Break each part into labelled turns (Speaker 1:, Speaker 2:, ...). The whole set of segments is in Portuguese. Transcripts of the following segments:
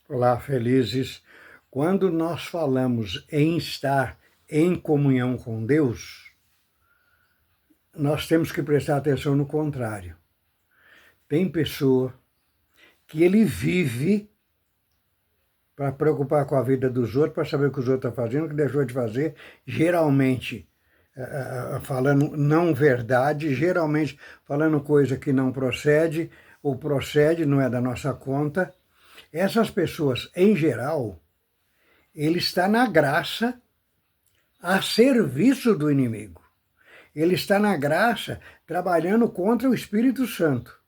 Speaker 1: Olá, felizes. Quando nós falamos em estar em comunhão com Deus, nós temos que prestar atenção no contrário. Tem pessoa que ele vive para preocupar com a vida dos outros, para saber o que os outros estão fazendo, o que deixou de fazer, geralmente falando não verdade, geralmente falando coisa que não procede, ou procede, não é da nossa conta. Essas pessoas, em geral, ele está na graça a serviço do inimigo. Ele está na graça trabalhando contra o Espírito Santo.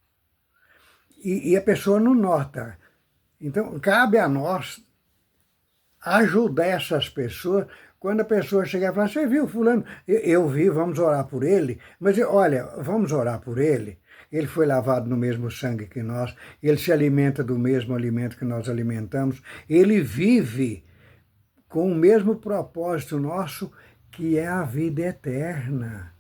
Speaker 1: E a pessoa não nota. Então, cabe a nós ajudar essas pessoas. Quando a pessoa chegar e falar, você viu fulano? Eu vi, vamos orar por ele. Mas olha, vamos orar por ele. Ele foi lavado no mesmo sangue que nós. Ele se alimenta do mesmo alimento que nós alimentamos. Ele vive com o mesmo propósito nosso, que é a vida eterna.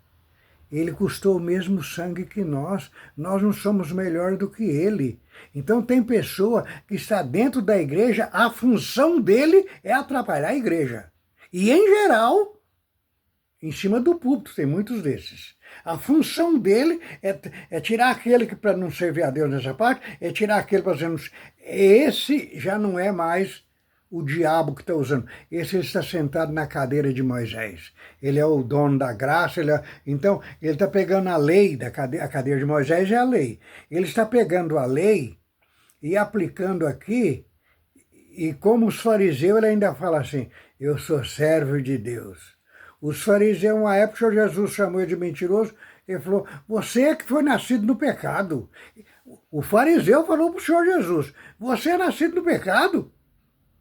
Speaker 1: Ele custou o mesmo sangue que nós não somos melhor do que ele. Então tem pessoa que está dentro da igreja, a função dele é atrapalhar a igreja. E em geral, em cima do púlpito, tem muitos desses. A função dele é tirar aquele que, para não servir a Deus nessa parte, é tirar aquele para dizer, esse já não é mais o diabo que está usando. Esse ele está sentado na cadeira de Moisés. Ele é o dono da graça. Então, ele está pegando a lei, a cadeira de Moisés é a lei. Ele está pegando a lei e aplicando aqui, e como os fariseus, ele ainda fala assim, eu sou servo de Deus. Os fariseus, uma época, o Senhor Jesus chamou ele de mentiroso, ele falou, você é que foi nascido no pecado. O fariseu falou para o Senhor Jesus, você é nascido no pecado?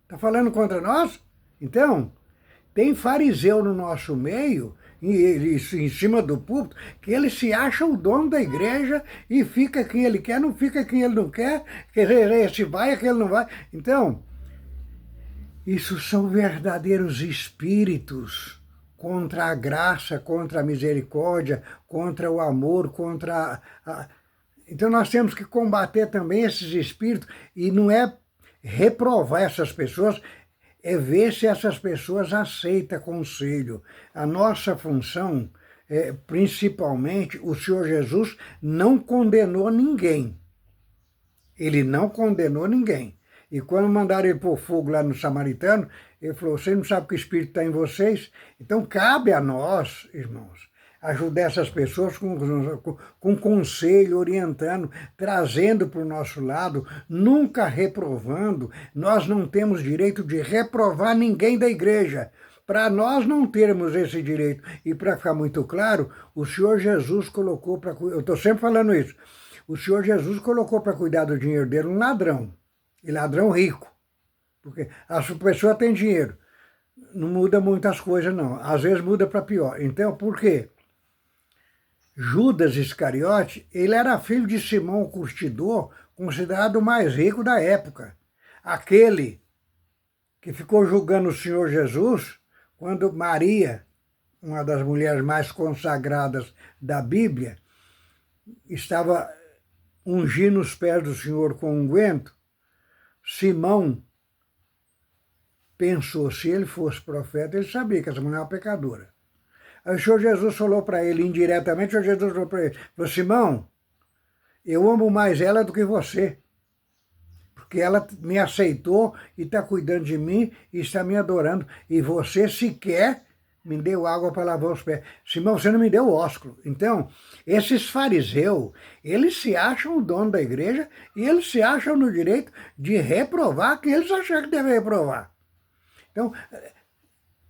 Speaker 1: Está falando contra nós? Então, tem fariseu no nosso meio, em cima do púlpito, que ele se acha o dono da igreja e fica quem ele quer, não fica quem ele não quer, que esse vai, aquele não vai. Então, isso são verdadeiros espíritos contra a graça, contra a misericórdia, contra o amor, contra Então nós temos que combater também esses espíritos, e não é reprovar essas pessoas, é ver se essas pessoas aceitam conselho. A nossa função, principalmente, o Senhor Jesus não condenou ninguém. Ele não condenou ninguém. E quando mandaram ele pôr fogo lá no samaritano, ele falou, vocês não sabem que o Espírito está em vocês? Então cabe a nós, irmãos, ajudar essas pessoas com conselho, orientando, trazendo para o nosso lado, nunca reprovando. Nós não temos direito de reprovar ninguém da igreja. Para nós não termos esse direito, e para ficar muito claro, o Senhor Jesus colocou para... Eu estou sempre falando isso. O Senhor Jesus colocou para cuidar do dinheiro dele um ladrão, e ladrão rico. Porque a pessoa tem dinheiro, não muda muitas coisas não, às vezes muda para pior. Então, por quê? Judas Iscariote, ele era filho de Simão o Curtidor, considerado o mais rico da época. Aquele que ficou julgando o Senhor Jesus, quando Maria, uma das mulheres mais consagradas da Bíblia, estava ungindo os pés do Senhor com unguento, Simão pensou, se ele fosse profeta, ele sabia que essa mulher era uma pecadora. Aí o Senhor Jesus falou para ele, indiretamente, o Senhor Jesus falou para ele, falou, Simão, eu amo mais ela do que você, porque ela me aceitou e está cuidando de mim e está me adorando, e você sequer me deu água para lavar os pés. Simão, você não me deu ósculo. Então, esses fariseus, eles se acham o dono da igreja e eles se acham no direito de reprovar quem eles acham que devem reprovar. Então,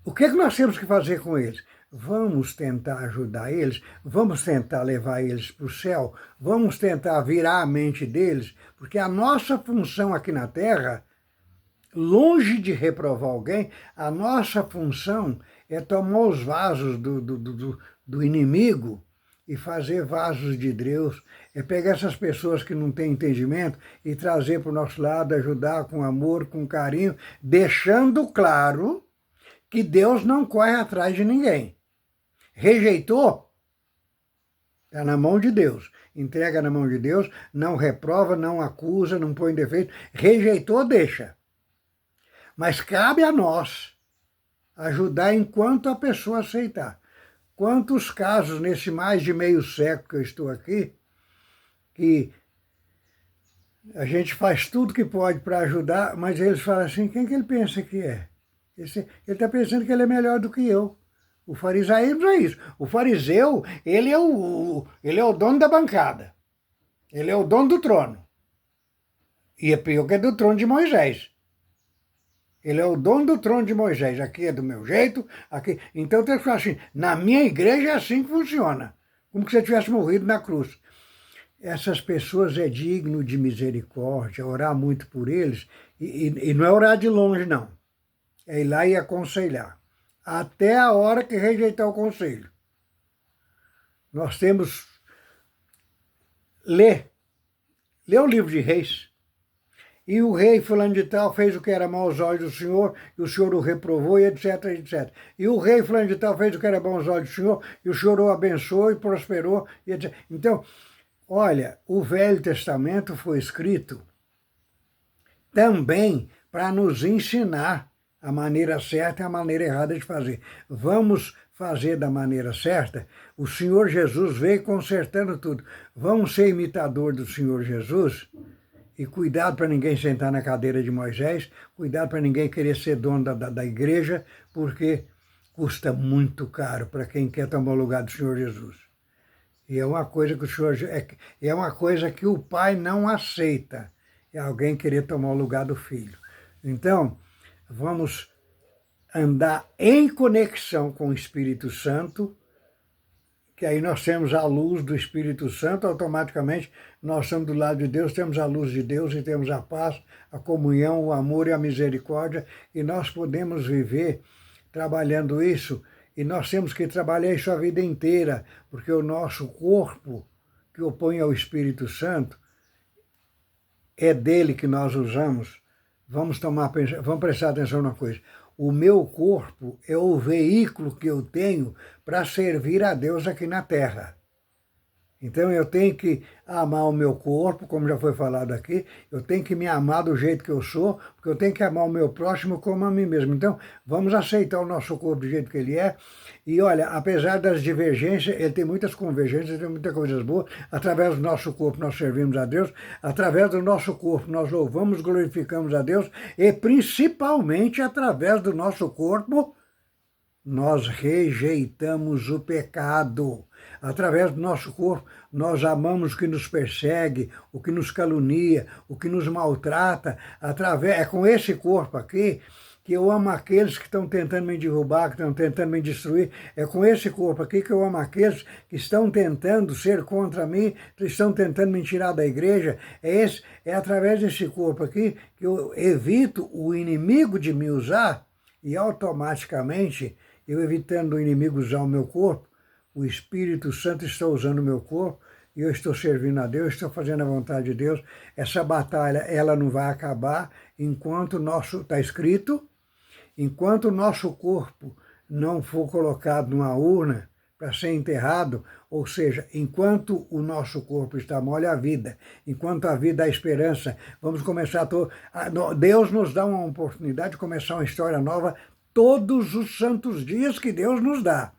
Speaker 1: o que nós temos que fazer com eles? Vamos tentar ajudar eles, vamos tentar levar eles para o céu, vamos tentar virar a mente deles, porque a nossa função aqui na Terra, longe de reprovar alguém, a nossa função é tomar os vasos do inimigo e fazer vasos de Deus, é pegar essas pessoas que não têm entendimento e trazer para o nosso lado, ajudar com amor, com carinho, deixando claro que Deus não corre atrás de ninguém. Rejeitou? Está na mão de Deus. Entrega na mão de Deus, não reprova, não acusa, não põe defeito. Rejeitou, deixa. Mas cabe a nós ajudar enquanto a pessoa aceitar. Quantos casos, nesse mais de meio século que eu estou aqui, que a gente faz tudo que pode para ajudar, mas eles falam assim, quem que ele pensa que é? Ele está pensando que ele é melhor do que eu. O farisaísmo é isso. O fariseu, ele é o dono da bancada. Ele é o dono do trono. E é pior que é do trono de Moisés. Ele é o dono do trono de Moisés. Aqui é do meu jeito, aqui. Então tem que falar assim, na minha igreja é assim que funciona. Como se você tivesse morrido na cruz. Essas pessoas é digno de misericórdia, orar muito por eles. E não é orar de longe, não. É ir lá e aconselhar. Até a hora que rejeitar o conselho. Nós temos... Lê o livro de Reis. E o rei fulano de tal fez o que era mau aos olhos do Senhor, e o Senhor o reprovou, e etc, etc. E o rei fulano de tal fez o que era bom aos olhos do Senhor, e o Senhor o abençoou e prosperou, e etc. Então, olha, o Velho Testamento foi escrito também para nos ensinar a maneira certa e a maneira errada de fazer. Vamos fazer da maneira certa. O Senhor Jesus veio consertando tudo. Vamos ser imitador do Senhor Jesus. E cuidado para ninguém sentar na cadeira de Moisés, cuidado para ninguém querer ser dono da igreja, porque custa muito caro para quem quer tomar o lugar do Senhor Jesus. E é uma coisa que é uma coisa que o pai não aceita, é alguém querer tomar o lugar do filho. Então, vamos andar em conexão com o Espírito Santo, que aí nós temos a luz do Espírito Santo, automaticamente nós estamos do lado de Deus, temos a luz de Deus e temos a paz, a comunhão, o amor e a misericórdia, e nós podemos viver trabalhando isso, e nós temos que trabalhar isso a vida inteira, porque o nosso corpo, que opõe ao Espírito Santo, é dele que nós usamos. Vamos prestar atenção numa coisa. O meu corpo é o veículo que eu tenho para servir a Deus aqui na Terra. Então eu tenho que amar o meu corpo, como já foi falado aqui, eu tenho que me amar do jeito que eu sou, porque eu tenho que amar o meu próximo como a mim mesmo. Então vamos aceitar o nosso corpo do jeito que ele é. E olha, apesar das divergências, ele tem muitas convergências, tem muitas coisas boas. Através do nosso corpo nós servimos a Deus, através do nosso corpo nós louvamos, glorificamos a Deus, e principalmente através do nosso corpo nós rejeitamos o pecado. Através do nosso corpo, nós amamos o que nos persegue, o que nos calunia, o que nos maltrata. É com esse corpo aqui que eu amo aqueles que estão tentando me derrubar, que estão tentando me destruir. É com esse corpo aqui que eu amo aqueles que estão tentando ser contra mim, que estão tentando me tirar da igreja. É através desse corpo aqui que eu evito o inimigo de me usar e automaticamente, eu evitando o inimigo usar o meu corpo, o Espírito Santo está usando o meu corpo e eu estou servindo a Deus, estou fazendo a vontade de Deus. Essa batalha, ela não vai acabar enquanto está escrito, enquanto o nosso corpo não for colocado numa urna para ser enterrado, ou seja, enquanto o nosso corpo está mole, a vida, enquanto a vida há esperança, vamos começar Deus nos dá uma oportunidade de começar uma história nova todos os santos dias que Deus nos dá.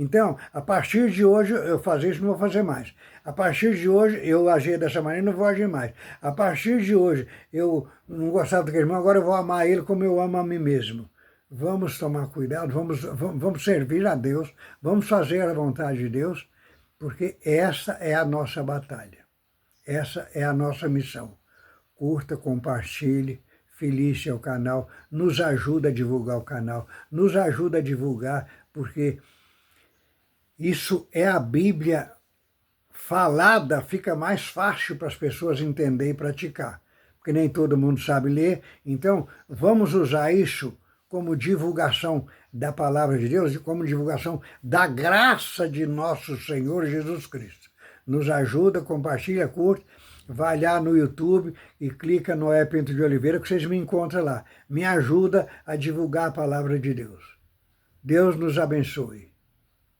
Speaker 1: Então, a partir de hoje, eu fazer isso, não vou fazer mais. A partir de hoje, eu agir dessa maneira, não vou agir mais. A partir de hoje, eu não gostava daquele irmão, agora eu vou amar ele como eu amo a mim mesmo. Vamos tomar cuidado, vamos servir a Deus, vamos fazer a vontade de Deus, porque essa é a nossa batalha. Essa é a nossa missão. Curta, compartilhe, Felícia o canal, nos ajuda a divulgar o canal, nos ajuda a divulgar, porque isso é a Bíblia falada, fica mais fácil para as pessoas entenderem e praticar, porque nem todo mundo sabe ler. Então, vamos usar isso como divulgação da palavra de Deus, como divulgação da graça de nosso Senhor Jesus Cristo. Nos ajuda, compartilha, curte, vai lá no YouTube e clica no Pinto de Oliveira que vocês me encontram lá. Me ajuda a divulgar a palavra de Deus. Deus nos abençoe.